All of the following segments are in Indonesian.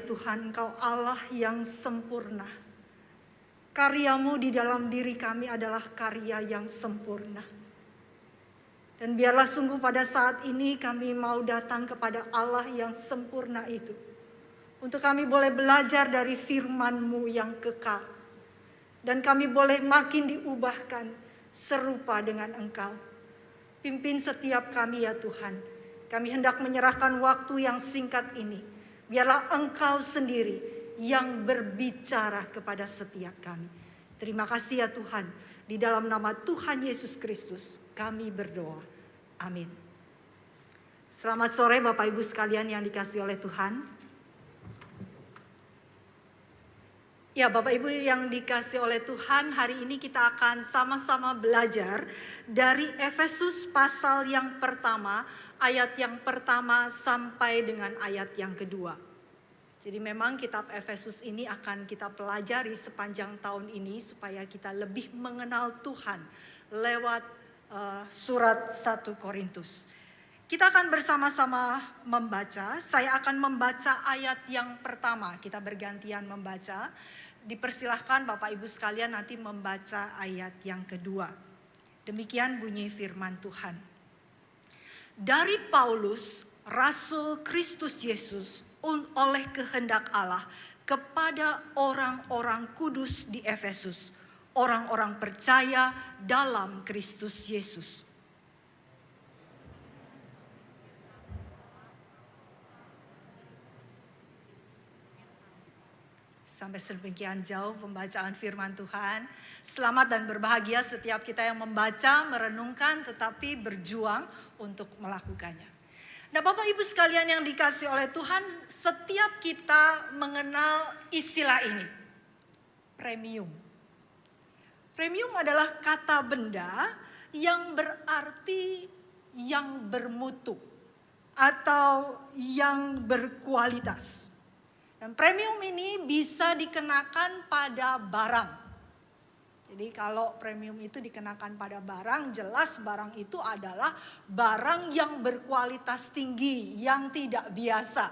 Tuhan, Engkau Allah yang sempurna. Karyamu di dalam diri kami adalah karya yang sempurna. Dan biarlah sungguh pada saat ini kami mau datang kepada Allah yang sempurna itu. Untuk kami boleh belajar dari firman-Mu yang kekal. Dan kami boleh makin diubahkan serupa dengan Engkau. Pimpin setiap kami ya Tuhan. Kami hendak menyerahkan waktu yang singkat ini. Biarlah Engkau sendiri yang berbicara kepada setiap kami. Terima kasih ya Tuhan. Di dalam nama Tuhan Yesus Kristus kami berdoa. Amin. Selamat sore Bapak Ibu sekalian yang dikasihi oleh Tuhan. Ya Bapak Ibu yang dikasihi oleh Tuhan, hari ini kita akan sama-sama belajar dari Efesus pasal yang pertama, ayat yang pertama sampai dengan ayat yang kedua. Jadi memang kitab Efesus ini akan kita pelajari sepanjang tahun ini supaya kita lebih mengenal Tuhan lewat surat 1 Korintus. Kita akan bersama-sama membaca, saya akan membaca ayat yang pertama, kita bergantian membaca. Dipersilahkan Bapak Ibu sekalian nanti membaca ayat yang kedua. Demikian bunyi firman Tuhan. Dari Paulus, Rasul Kristus Yesus, oleh kehendak Allah, kepada orang-orang kudus di Efesus, orang-orang percaya dalam Kristus Yesus. Sampai sedemikian jauh pembacaan firman Tuhan. Selamat dan berbahagia setiap kita yang membaca, merenungkan, tetapi berjuang untuk melakukannya. Nah Bapak Ibu sekalian yang dikasihi oleh Tuhan, setiap kita mengenal istilah ini. Premium. Premium adalah kata benda yang berarti yang bermutu atau yang berkualitas. Dan premium ini bisa dikenakan pada barang. Jadi kalau premium itu dikenakan pada barang, jelas barang itu adalah barang yang berkualitas tinggi, yang tidak biasa.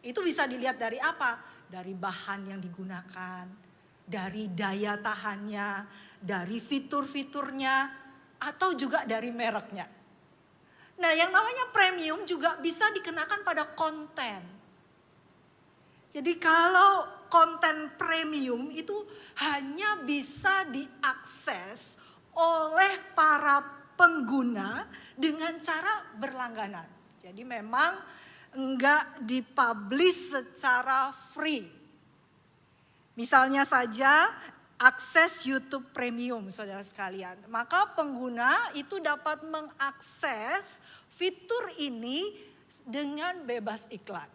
Itu bisa dilihat dari apa? Dari bahan yang digunakan, dari daya tahannya, dari fitur-fiturnya, atau juga dari mereknya. Nah yang namanya premium juga bisa dikenakan pada konten. Jadi kalau konten premium itu hanya bisa diakses oleh para pengguna dengan cara berlangganan. Jadi memang enggak dipublish secara free. Misalnya saja akses YouTube Premium saudara sekalian. Maka pengguna itu dapat mengakses fitur ini dengan bebas iklan.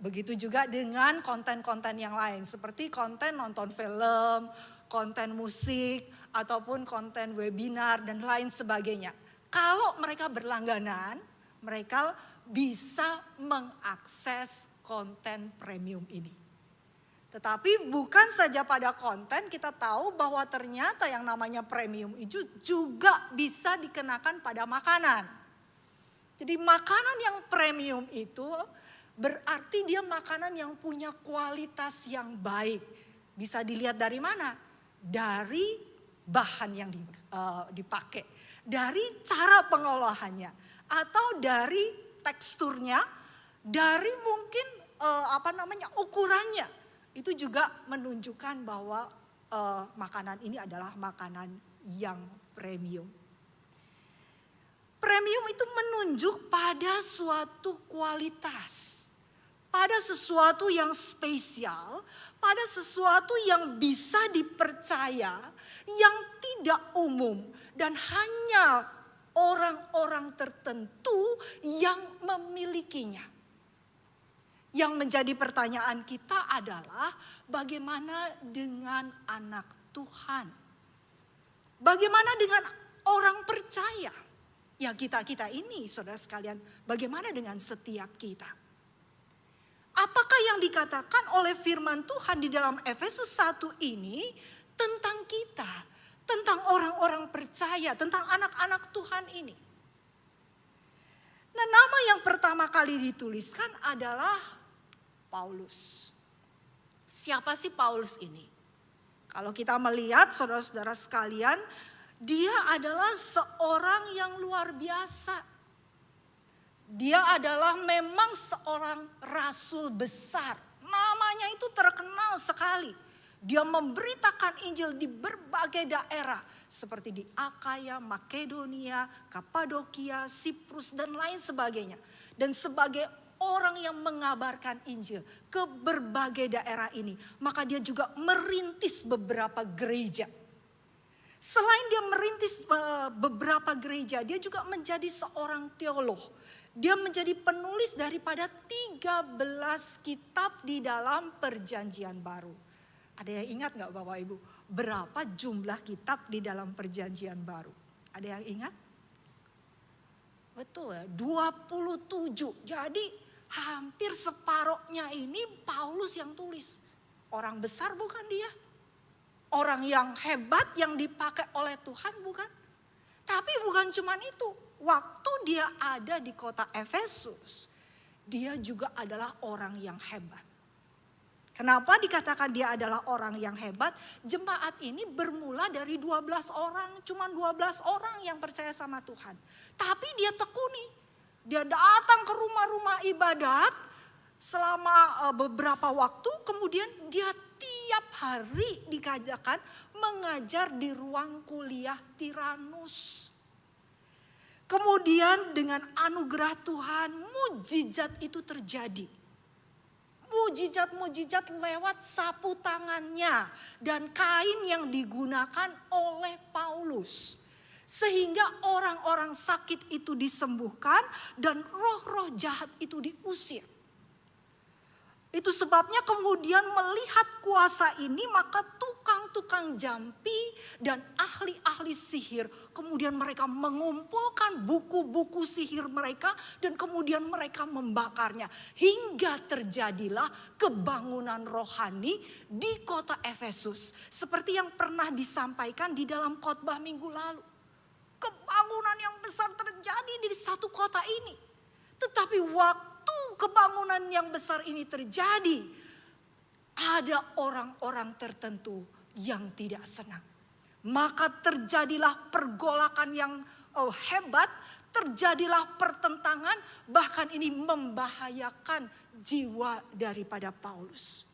Begitu juga dengan konten-konten yang lain. Seperti konten nonton film, konten musik, ataupun konten webinar dan lain sebagainya. Kalau mereka berlangganan, mereka bisa mengakses konten premium ini. Tetapi bukan saja pada konten, kita tahu bahwa ternyata yang namanya premium itu juga bisa dikenakan pada makanan. Jadi makanan yang premium itu berarti dia makanan yang punya kualitas yang baik. Bisa dilihat dari mana? Dari bahan yang dipakai. Dari cara pengolahannya. Atau dari teksturnya. Dari mungkin ukurannya. Itu juga menunjukkan bahwa makanan ini adalah makanan yang premium. Premium itu menunjuk pada suatu kualitas, pada sesuatu yang spesial, pada sesuatu yang bisa dipercaya, yang tidak umum dan hanya orang-orang tertentu yang memilikinya. Yang menjadi pertanyaan kita adalah bagaimana dengan anak Tuhan? Bagaimana dengan orang percaya? Ya kita ini saudara sekalian, bagaimana dengan setiap kita? Apakah yang dikatakan oleh firman Tuhan di dalam Efesus 1 ini tentang kita, tentang orang-orang percaya, tentang anak-anak Tuhan ini? Nah, nama yang pertama kali dituliskan adalah Paulus. Siapa sih Paulus ini? Kalau kita melihat saudara-saudara sekalian, dia adalah seorang yang luar biasa. Dia adalah memang seorang rasul besar. Namanya itu terkenal sekali. Dia memberitakan Injil di berbagai daerah. Seperti di Akaya, Makedonia, Kapadokia, Siprus dan lain sebagainya. Dan sebagai orang yang mengabarkan Injil ke berbagai daerah ini. Maka dia juga merintis beberapa gereja. Selain dia merintis beberapa gereja, dia juga menjadi seorang teolog. Dia menjadi penulis daripada 13 kitab di dalam Perjanjian Baru. Ada yang ingat gak Bapak Ibu? Berapa jumlah kitab di dalam Perjanjian Baru? Ada yang ingat? Betul ya, 27. Jadi hampir separohnya ini Paulus yang tulis. Orang besar bukan dia? Orang yang hebat yang dipakai oleh Tuhan bukan? Tapi bukan cuma itu. Waktu dia ada di kota Efesus, dia juga adalah orang yang hebat. Kenapa dikatakan dia adalah orang yang hebat? Jemaat ini bermula dari 12 orang, cuma 12 orang yang percaya sama Tuhan. Tapi dia tekuni, dia datang ke rumah-rumah ibadat selama beberapa waktu, kemudian dia tiap hari dikatakan mengajar di ruang kuliah Tiranus. Kemudian dengan anugerah Tuhan, mujizat itu terjadi. Mujizat-mujizat lewat sapu tangannya dan kain yang digunakan oleh Paulus. Sehingga orang-orang sakit itu disembuhkan dan roh-roh jahat itu diusir. Itu sebabnya kemudian melihat kuasa ini maka tukang-tukang jampi dan ahli-ahli sihir. Kemudian mereka mengumpulkan buku-buku sihir mereka dan kemudian mereka membakarnya. Hingga terjadilah kebangunan rohani di kota Efesus. Seperti yang pernah disampaikan di dalam khotbah minggu lalu. Kebangunan yang besar terjadi di satu kota ini. Tetapi waktu kebangunan yang besar ini terjadi, ada orang-orang tertentu yang tidak senang. Maka terjadilah pergolakan yang hebat, terjadilah pertentangan, bahkan ini membahayakan jiwa daripada Paulus.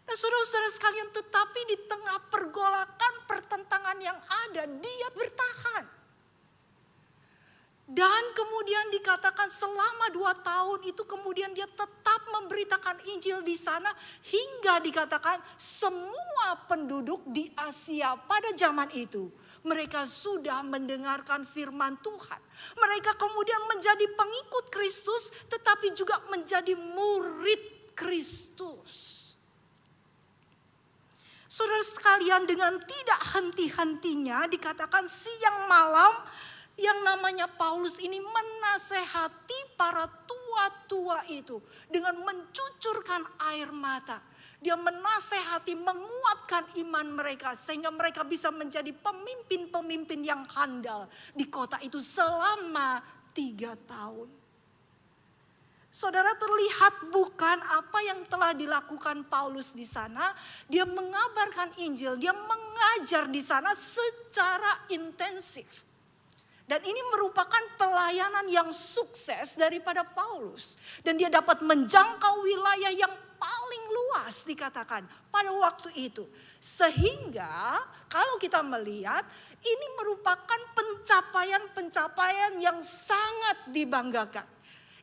Nah saudara-saudara sekalian, tetapi di tengah pergolakan pertentangan yang ada, dia bertahan. Dan kemudian dikatakan selama 2 tahun itu kemudian dia tetap memberitakan Injil di sana. Hingga dikatakan semua penduduk di Asia pada zaman itu. Mereka sudah mendengarkan firman Tuhan. Mereka kemudian menjadi pengikut Kristus tetapi juga menjadi murid Kristus. Saudara sekalian, dengan tidak henti-hentinya dikatakan siang malam yang namanya Paulus ini menasehati para tua-tua itu dengan mencucurkan air mata. Dia menasehati, menguatkan iman mereka sehingga mereka bisa menjadi pemimpin-pemimpin yang handal di kota itu selama 3 tahun. Saudara, terlihat bukan apa yang telah dilakukan Paulus di sana. Dia mengabarkan Injil, dia mengajar di sana secara intensif. Dan ini merupakan pelayanan yang sukses daripada Paulus. Dan dia dapat menjangkau wilayah yang paling luas dikatakan pada waktu itu. Sehingga kalau kita melihat ini merupakan pencapaian-pencapaian yang sangat dibanggakan.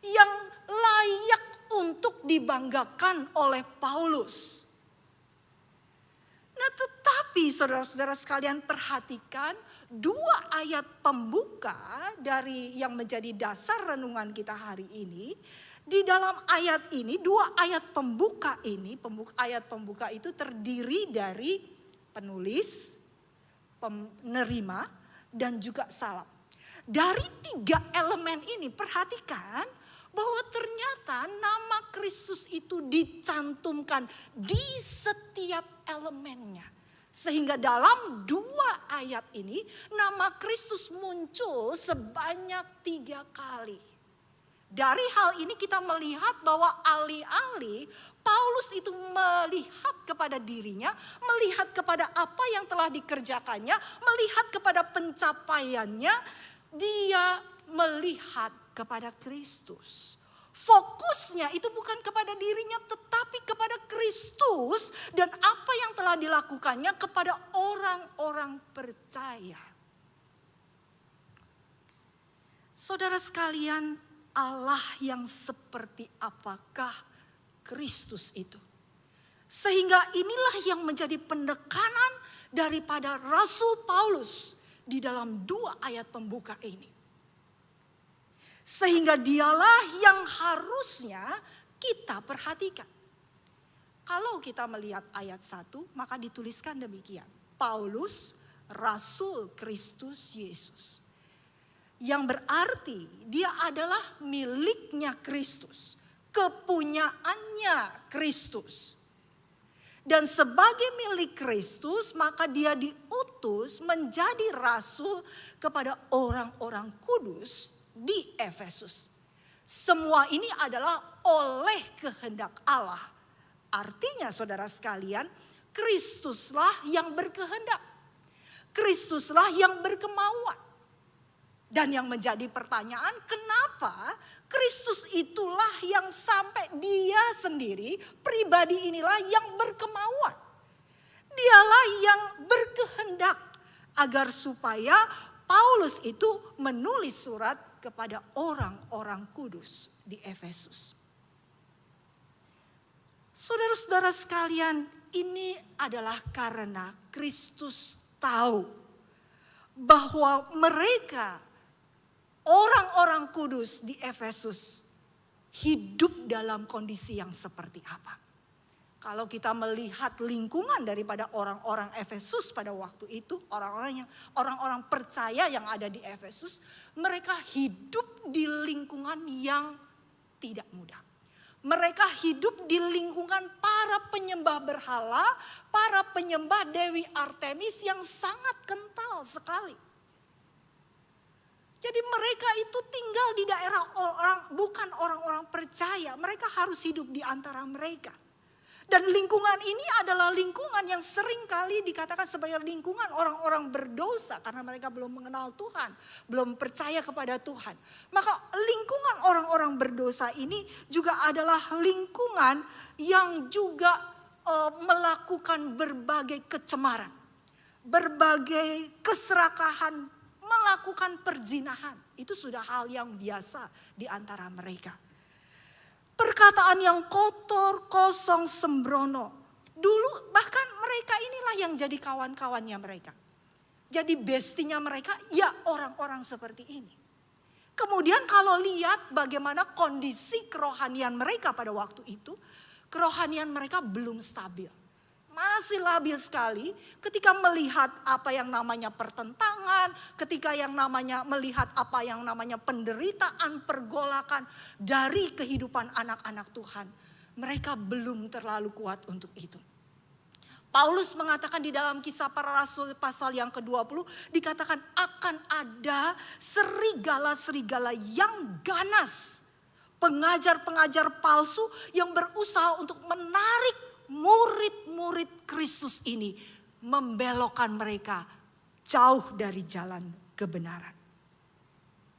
Yang layak untuk dibanggakan oleh Paulus. Nah tetapi saudara-saudara sekalian perhatikan 2 ayat pembuka dari yang menjadi dasar renungan kita hari ini. Di dalam ayat ini, 2 ayat pembuka ini, ayat pembuka itu terdiri dari penulis, penerima, dan juga salaf. Dari 3 elemen ini perhatikan bahwa ternyata nama Kristus itu dicantumkan di setiap elemennya. Sehingga dalam 2 ayat ini nama Kristus muncul sebanyak 3 kali. Dari hal ini kita melihat bahwa alih-alih Paulus itu melihat kepada dirinya, melihat kepada apa yang telah dikerjakannya, melihat kepada pencapaiannya, dia melihat kepada Kristus. Fokusnya itu bukan kepada dirinya tetapi kepada Kristus dan apa yang telah dilakukannya kepada orang-orang percaya. Saudara sekalian, Allah yang seperti apakah Kristus itu? Sehingga inilah yang menjadi penekanan daripada Rasul Paulus di dalam 2 ayat pembuka ini. Sehingga dialah yang harusnya kita perhatikan. Kalau kita melihat ayat 1, maka dituliskan demikian. Paulus, Rasul Kristus Yesus. Yang berarti dia adalah miliknya Kristus. Kepunyaannya Kristus. Dan sebagai milik Kristus maka dia diutus menjadi rasul kepada orang-orang kudus di Efesus. Semua ini adalah oleh kehendak Allah. Artinya saudara sekalian, Kristuslah yang berkehendak. Kristuslah yang berkemauan. Dan yang menjadi pertanyaan, kenapa Kristus itulah yang sampai dia sendiri, pribadi inilah yang berkemauan. Dialah yang berkehendak agar supaya Paulus itu menulis surat kepada orang-orang kudus di Efesus. Saudara-saudara sekalian, ini adalah karena Kristus tahu bahwa mereka orang-orang kudus di Efesus hidup dalam kondisi yang seperti apa. Kalau kita melihat lingkungan daripada orang-orang Efesus pada waktu itu, orang-orang percaya yang ada di Efesus, mereka hidup di lingkungan yang tidak mudah. Mereka hidup di lingkungan para penyembah berhala, para penyembah Dewi Artemis yang sangat kental sekali. Jadi mereka itu tinggal di daerah bukan orang-orang percaya. Mereka harus hidup di antara mereka. Dan lingkungan ini adalah lingkungan yang sering kali dikatakan sebagai lingkungan orang-orang berdosa. Karena mereka belum mengenal Tuhan. Belum percaya kepada Tuhan. Maka lingkungan orang-orang berdosa ini juga adalah lingkungan yang juga melakukan berbagai kecemaran. Berbagai keserakahan, melakukan perzinahan. Itu sudah hal yang biasa di antara mereka. Perkataan yang kotor, kosong, sembrono. Dulu bahkan mereka inilah yang jadi kawan-kawannya mereka. Jadi bestinya mereka ya orang-orang seperti ini. Kemudian kalau lihat bagaimana kondisi kerohanian mereka pada waktu itu. Kerohanian mereka belum stabil. Masih labil sekali ketika melihat apa yang namanya pertentangan, ketika yang namanya melihat apa yang namanya penderitaan, pergolakan dari kehidupan anak-anak Tuhan. Mereka belum terlalu kuat untuk itu. Paulus mengatakan di dalam Kisah Para Rasul pasal yang ke-20 dikatakan akan ada serigala-serigala yang ganas. Pengajar-pengajar palsu yang berusaha untuk menarik murid-murid Kristus ini membelokkan mereka jauh dari jalan kebenaran.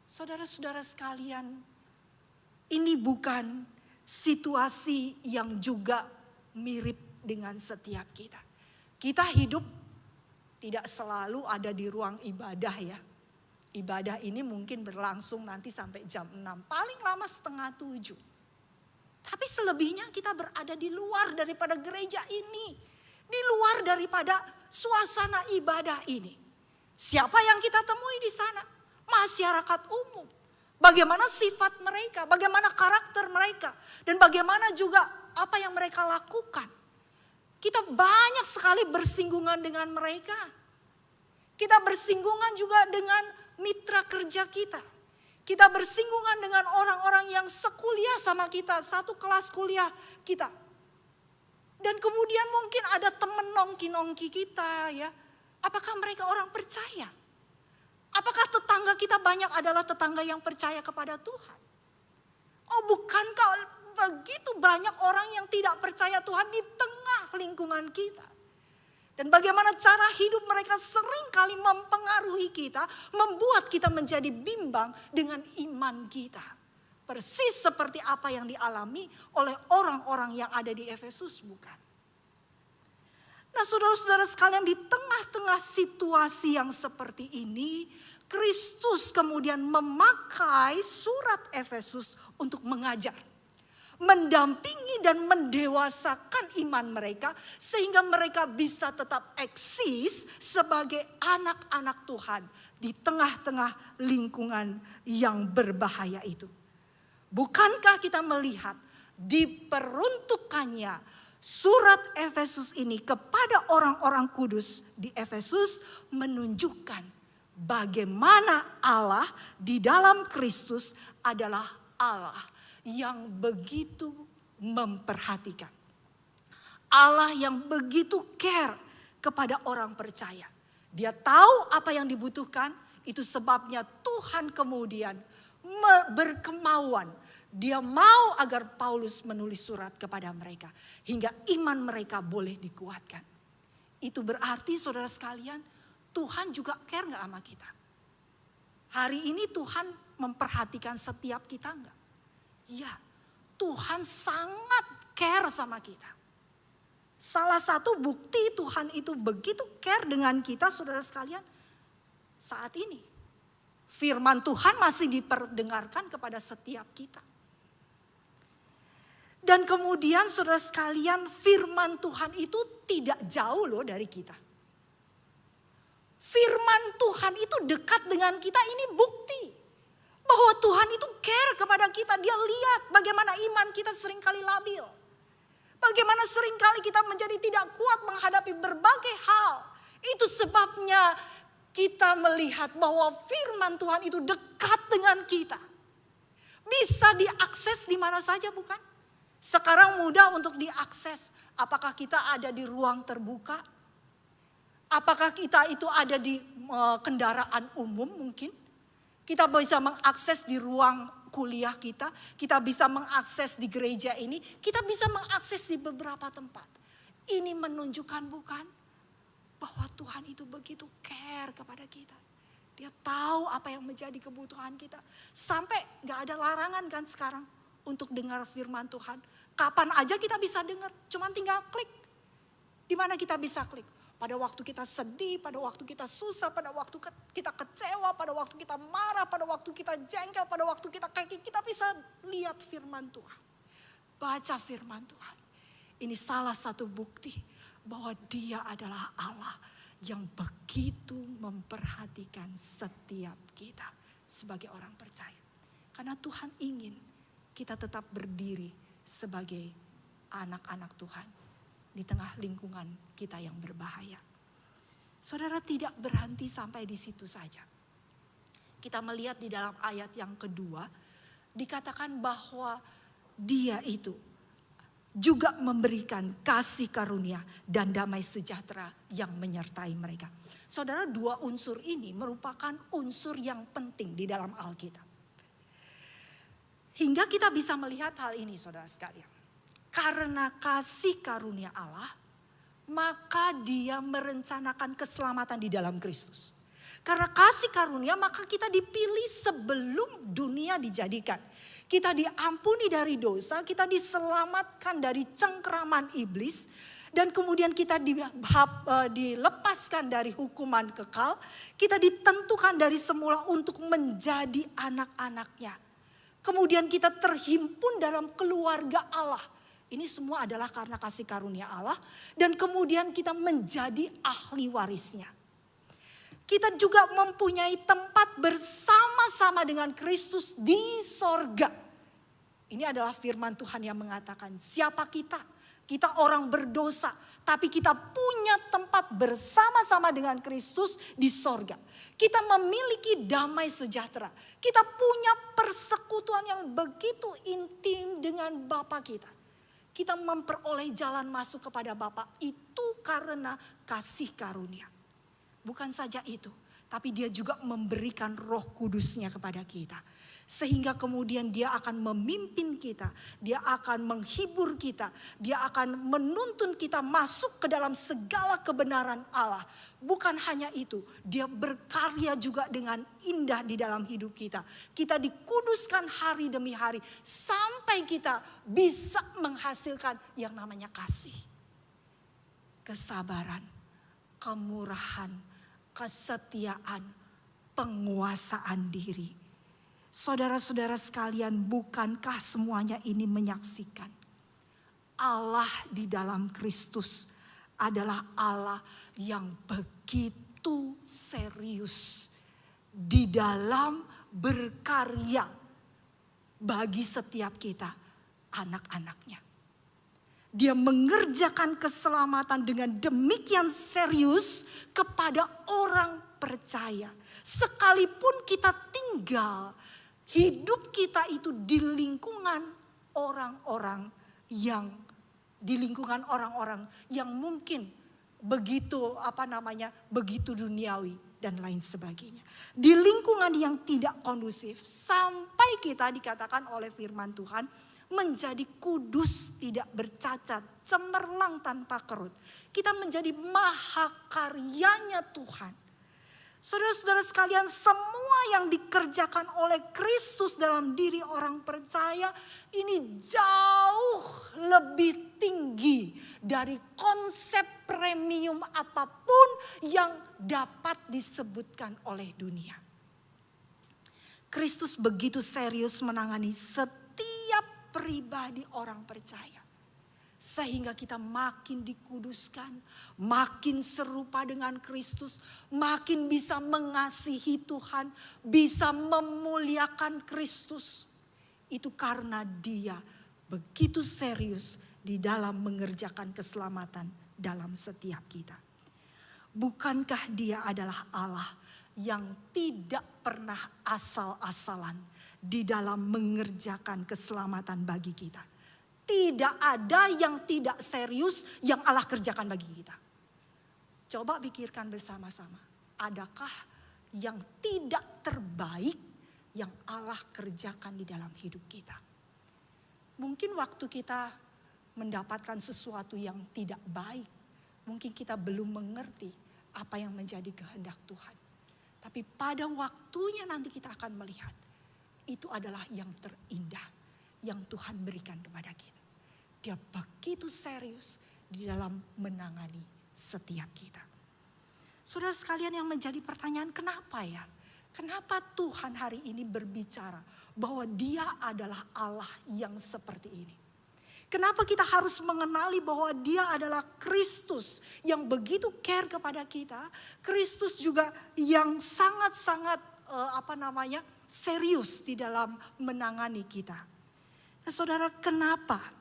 Saudara-saudara sekalian, ini bukan situasi yang juga mirip dengan setiap kita. Kita hidup tidak selalu ada di ruang ibadah ya. Ibadah ini mungkin berlangsung nanti sampai jam 6, paling lama setengah 7. Tapi selebihnya kita berada di luar daripada gereja ini. Di luar daripada suasana ibadah ini. Siapa yang kita temui di sana? Masyarakat umum. Bagaimana sifat mereka, bagaimana karakter mereka. Dan bagaimana juga apa yang mereka lakukan. Kita banyak sekali bersinggungan dengan mereka. Kita bersinggungan juga dengan mitra kerja kita. Kita bersinggungan dengan orang-orang yang sekuliah sama kita, satu kelas kuliah kita. Dan kemudian mungkin ada teman nongki-nongki kita ya. Apakah mereka orang percaya? Apakah tetangga kita banyak adalah tetangga yang percaya kepada Tuhan? Oh, bukankah begitu banyak orang yang tidak percaya Tuhan di tengah lingkungan kita? Dan bagaimana cara hidup mereka seringkali mempengaruhi kita, membuat kita menjadi bimbang dengan iman kita. Persis seperti apa yang dialami oleh orang-orang yang ada di Efesus, bukan? Nah, saudara-saudara sekalian, di tengah-tengah situasi yang seperti ini, Kristus kemudian memakai surat Efesus untuk mengajar, mendampingi dan mendewasakan iman mereka sehingga mereka bisa tetap eksis sebagai anak-anak Tuhan di tengah-tengah lingkungan yang berbahaya itu. Bukankah kita melihat diperuntukannya surat Efesus ini kepada orang-orang kudus di Efesus menunjukkan bagaimana Allah di dalam Kristus adalah Allah yang begitu memperhatikan. Allah yang begitu care kepada orang percaya. Dia tahu apa yang dibutuhkan, itu sebabnya Tuhan kemudian berkemauan. Dia mau agar Paulus menulis surat kepada mereka hingga iman mereka boleh dikuatkan. Itu berarti saudara sekalian, Tuhan juga care gak sama kita? Hari ini Tuhan memperhatikan setiap kita enggak? Ya, Tuhan sangat care sama kita. Salah satu bukti Tuhan itu begitu care dengan kita, saudara sekalian, saat ini. Firman Tuhan masih diperdengarkan kepada setiap kita. Dan kemudian saudara sekalian, firman Tuhan itu tidak jauh loh dari kita. Firman Tuhan itu dekat dengan kita, ini bukti bahwa Tuhan itu care kepada kita. Dia lihat bagaimana iman kita seringkali labil. Bagaimana seringkali kita menjadi tidak kuat menghadapi berbagai hal. Itu sebabnya kita melihat bahwa firman Tuhan itu dekat dengan kita. Bisa diakses di mana saja, bukan? Sekarang mudah untuk diakses. Apakah kita ada di ruang terbuka? Apakah kita itu ada di kendaraan umum mungkin? Kita bisa mengakses di ruang kuliah kita. Kita bisa mengakses di gereja ini. Kita bisa mengakses di beberapa tempat. Ini menunjukkan bukan? Bahwa Tuhan itu begitu care kepada kita. Dia tahu apa yang menjadi kebutuhan kita. Sampai gak ada larangan kan sekarang untuk dengar firman Tuhan. Kapan aja kita bisa dengar, cuman tinggal klik. Di mana kita bisa klik? Pada waktu kita sedih, pada waktu kita susah, pada waktu kita kecewa, pada waktu kita marah, pada waktu kita jengkel, pada waktu kita bisa lihat firman Tuhan. Baca firman Tuhan. Ini salah satu bukti bahwa Dia adalah Allah yang begitu memperhatikan setiap kita sebagai orang percaya. Karena Tuhan ingin kita tetap berdiri sebagai anak-anak Tuhan di tengah lingkungan kita yang berbahaya. Saudara, tidak berhenti sampai di situ saja. Kita melihat di dalam ayat yang kedua dikatakan bahwa Dia itu juga memberikan kasih karunia dan damai sejahtera yang menyertai mereka. Saudara, dua unsur ini merupakan unsur yang penting di dalam Alkitab. Hingga kita bisa melihat hal ini, saudara sekalian. Karena kasih karunia Allah, maka Dia merencanakan keselamatan di dalam Kristus. Karena kasih karunia, maka kita dipilih sebelum dunia dijadikan. Kita diampuni dari dosa, kita diselamatkan dari cengkeraman iblis. Dan kemudian kita dilepaskan dari hukuman kekal. Kita ditentukan dari semula untuk menjadi anak-anaknya. Kemudian kita terhimpun dalam keluarga Allah. Ini semua adalah karena kasih karunia Allah. Dan kemudian kita menjadi ahli warisnya. Kita juga mempunyai tempat bersama-sama dengan Kristus di sorga. Ini adalah firman Tuhan yang mengatakan, siapa kita? Kita orang berdosa, tapi kita punya tempat bersama-sama dengan Kristus di sorga. Kita memiliki damai sejahtera. Kita punya persekutuan yang begitu intim dengan Bapa kita. Kita memperoleh jalan masuk kepada Bapa itu karena kasih karunia. Bukan saja itu, tapi Dia juga memberikan Roh Kudusnya kepada kita. Sehingga kemudian dia akan memimpin kita, dia akan menghibur kita, dia akan menuntun kita masuk ke dalam segala kebenaran Allah. Bukan hanya itu, dia berkarya juga dengan indah di dalam hidup kita. Kita dikuduskan hari demi hari sampai kita bisa menghasilkan yang namanya kasih, kesabaran, kemurahan, kesetiaan, penguasaan diri. Saudara-saudara sekalian, bukankah semuanya ini menyaksikan Allah di dalam Kristus adalah Allah yang begitu serius di dalam berkarya bagi setiap kita, anak-anaknya. Dia mengerjakan keselamatan dengan demikian serius kepada orang percaya. Sekalipun kita tinggal, hidup kita itu di lingkungan orang-orang yang mungkin begitu begitu duniawi dan lain sebagainya. Di lingkungan yang tidak kondusif sampai kita dikatakan oleh firman Tuhan menjadi kudus, tidak bercacat, cemerlang tanpa kerut. Kita menjadi mahakaryanya Tuhan. Saudara-saudara sekalian, semua yang dikerjakan oleh Kristus dalam diri orang percaya ini jauh lebih tinggi dari konsep premium apapun yang dapat disebutkan oleh dunia. Kristus begitu serius menangani setiap pribadi orang percaya. Sehingga kita makin dikuduskan, makin serupa dengan Kristus, makin bisa mengasihi Tuhan, bisa memuliakan Kristus. Itu karena dia begitu serius di dalam mengerjakan keselamatan dalam setiap kita. Bukankah dia adalah Allah yang tidak pernah asal-asalan di dalam mengerjakan keselamatan bagi kita? Tidak ada yang tidak serius yang Allah kerjakan bagi kita. Coba pikirkan bersama-sama. Adakah yang tidak terbaik yang Allah kerjakan di dalam hidup kita? Mungkin waktu kita mendapatkan sesuatu yang tidak baik, mungkin kita belum mengerti apa yang menjadi kehendak Tuhan. Tapi pada waktunya nanti kita akan melihat, itu adalah yang terindah yang Tuhan berikan kepada kita. Dia begitu serius di dalam menangani setiap kita. Saudara sekalian, yang menjadi pertanyaan, kenapa ya? Kenapa Tuhan hari ini berbicara bahwa dia adalah Allah yang seperti ini? Kenapa kita harus mengenali bahwa dia adalah Kristus yang begitu care kepada kita. Kristus juga yang sangat-sangat serius di dalam menangani kita. Nah, saudara, kenapa?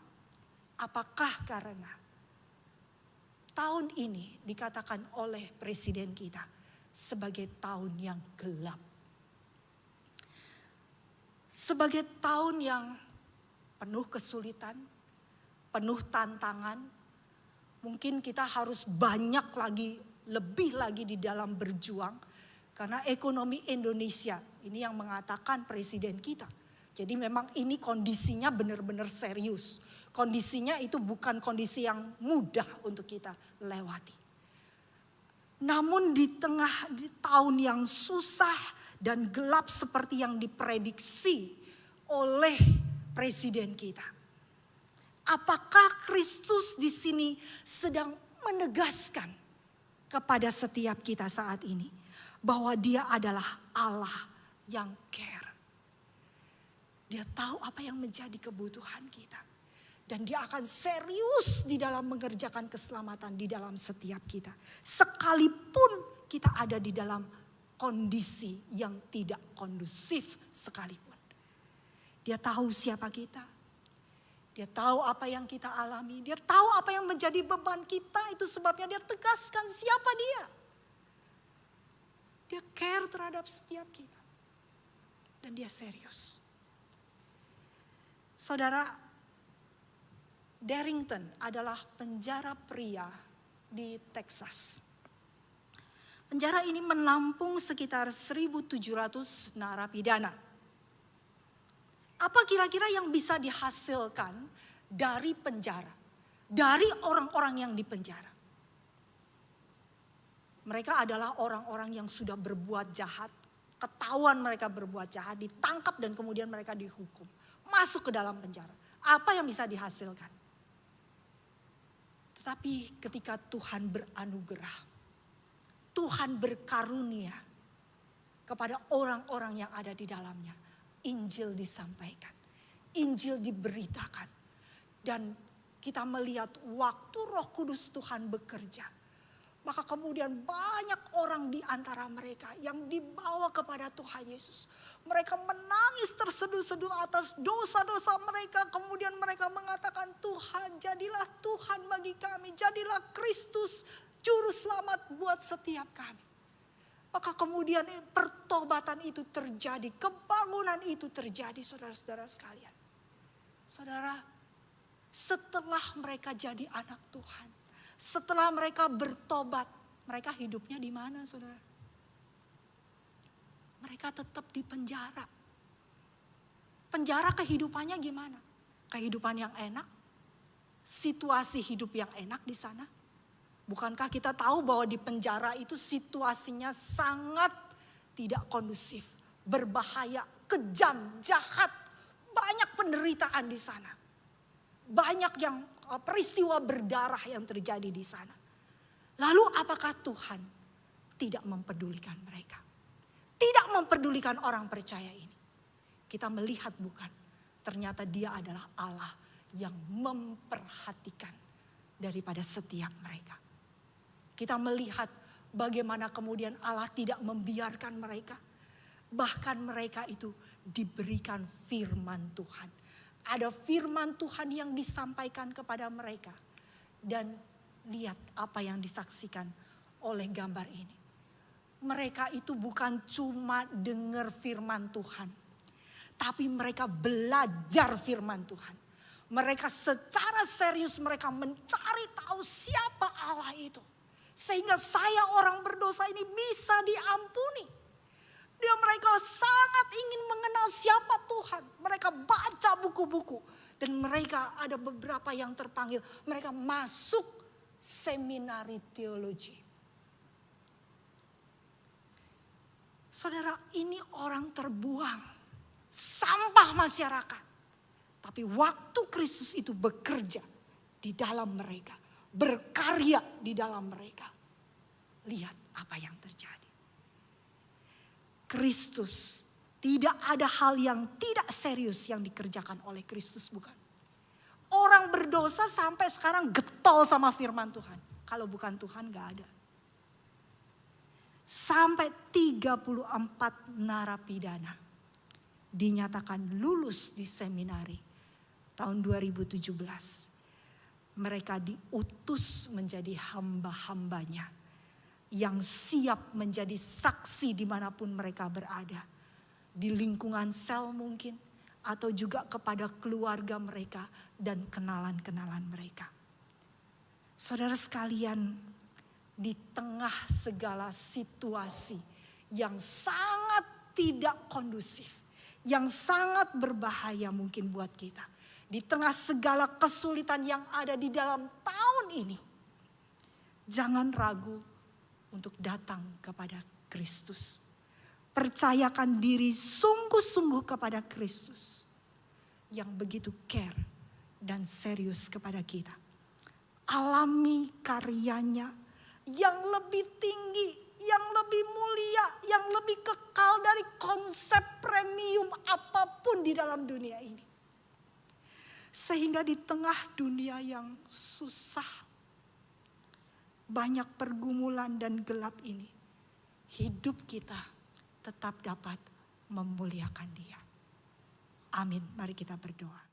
Apakah karena tahun ini dikatakan oleh presiden kita sebagai tahun yang gelap? Sebagai tahun yang penuh kesulitan, penuh tantangan. Mungkin kita harus lebih lagi di dalam berjuang. Karena ekonomi Indonesia, ini yang mengatakan presiden kita. Jadi memang ini kondisinya benar-benar serius. Kondisinya itu bukan kondisi yang mudah untuk kita lewati. Namun di tahun yang susah dan gelap seperti yang diprediksi oleh presiden kita, apakah Kristus di sini sedang menegaskan kepada setiap kita saat ini bahwa dia adalah Allah yang care. Dia tahu apa yang menjadi kebutuhan kita. Dan dia akan serius di dalam mengerjakan keselamatan di dalam setiap kita. Sekalipun kita ada di dalam kondisi yang tidak kondusif sekalipun. Dia tahu siapa kita. Dia tahu apa yang kita alami. Dia tahu apa yang menjadi beban kita. Itu sebabnya dia tegaskan siapa dia. Dia care terhadap setiap kita. Dan dia serius. Saudara, Darrington adalah penjara pria di Texas. Penjara ini menampung sekitar 1.700 narapidana. Apa kira-kira yang bisa dihasilkan dari penjara? Dari orang-orang yang dipenjara. Mereka adalah orang-orang yang sudah berbuat jahat. Ketahuan mereka berbuat jahat, ditangkap dan kemudian mereka dihukum. Masuk ke dalam penjara. Apa yang bisa dihasilkan? Tetapi ketika Tuhan beranugerah, Tuhan berkarunia kepada orang-orang yang ada di dalamnya. Injil disampaikan, Injil diberitakan. Dan kita melihat waktu Roh Kudus Tuhan bekerja, maka kemudian banyak orang di antara mereka yang dibawa kepada Tuhan Yesus. Mereka menangis terseduh-seduh atas dosa-dosa mereka. Kemudian mereka mengatakan, Tuhan jadilah Tuhan bagi kami. Jadilah Kristus Juru Selamat buat setiap kami. Maka kemudian pertobatan itu terjadi. Kebangunan itu terjadi, saudara-saudara sekalian. Saudara, setelah mereka jadi anak Tuhan, setelah mereka bertobat, mereka hidupnya di mana, saudara? Mereka tetap di penjara. Penjara kehidupannya gimana? Kehidupan yang enak? Situasi hidup yang enak di sana? Bukankah kita tahu bahwa di penjara itu situasinya sangat tidak kondusif, berbahaya, kejam, jahat, banyak penderitaan di sana. Banyak yang peristiwa berdarah yang terjadi di sana. Lalu apakah Tuhan tidak mempedulikan mereka? Tidak mempedulikan orang percaya ini. Kita melihat bukan, ternyata Dia adalah Allah yang memperhatikan daripada setiap mereka. Kita melihat bagaimana kemudian Allah tidak membiarkan mereka. Bahkan mereka itu diberikan firman Tuhan. Ada firman Tuhan yang disampaikan kepada mereka. Dan lihat apa yang disaksikan oleh gambar ini. Mereka itu bukan cuma dengar firman Tuhan. Tapi mereka belajar firman Tuhan. Mereka secara serius mereka mencari tahu siapa Allah itu. Sehingga saya orang berdosa ini bisa diampuni. Mereka sangat ingin mengenal siapa Tuhan. Mereka baca buku-buku. Dan mereka ada beberapa yang terpanggil. Mereka masuk seminari teologi. Saudara, ini orang terbuang. Sampah masyarakat. Tapi waktu Kristus itu bekerja di dalam mereka. Berkarya di dalam mereka. Lihat apa yang terjadi. Kristus, tidak ada hal yang tidak serius yang dikerjakan oleh Kristus, bukan. Orang berdosa sampai sekarang getol sama firman Tuhan. Kalau bukan Tuhan gak ada. Sampai 34 narapidana dinyatakan lulus di seminari tahun 2017. Mereka diutus menjadi hamba-hambanya. Yang siap menjadi saksi dimanapun mereka berada. Di lingkungan sel mungkin. Atau juga kepada keluarga mereka dan kenalan-kenalan mereka. Saudara sekalian, di tengah segala situasi yang sangat tidak kondusif. Yang sangat berbahaya mungkin buat kita. Di tengah segala kesulitan yang ada di dalam tahun ini. Jangan ragu untuk datang kepada Kristus. Percayakan diri sungguh-sungguh kepada Kristus. Yang begitu care dan serius kepada kita. Alami karyanya yang lebih tinggi, yang lebih mulia, yang lebih kekal dari konsep premium apapun di dalam dunia ini. Sehingga di tengah dunia yang susah, banyak pergumulan dan gelap ini, hidup kita tetap dapat memuliakan Dia. Amin. Mari kita berdoa.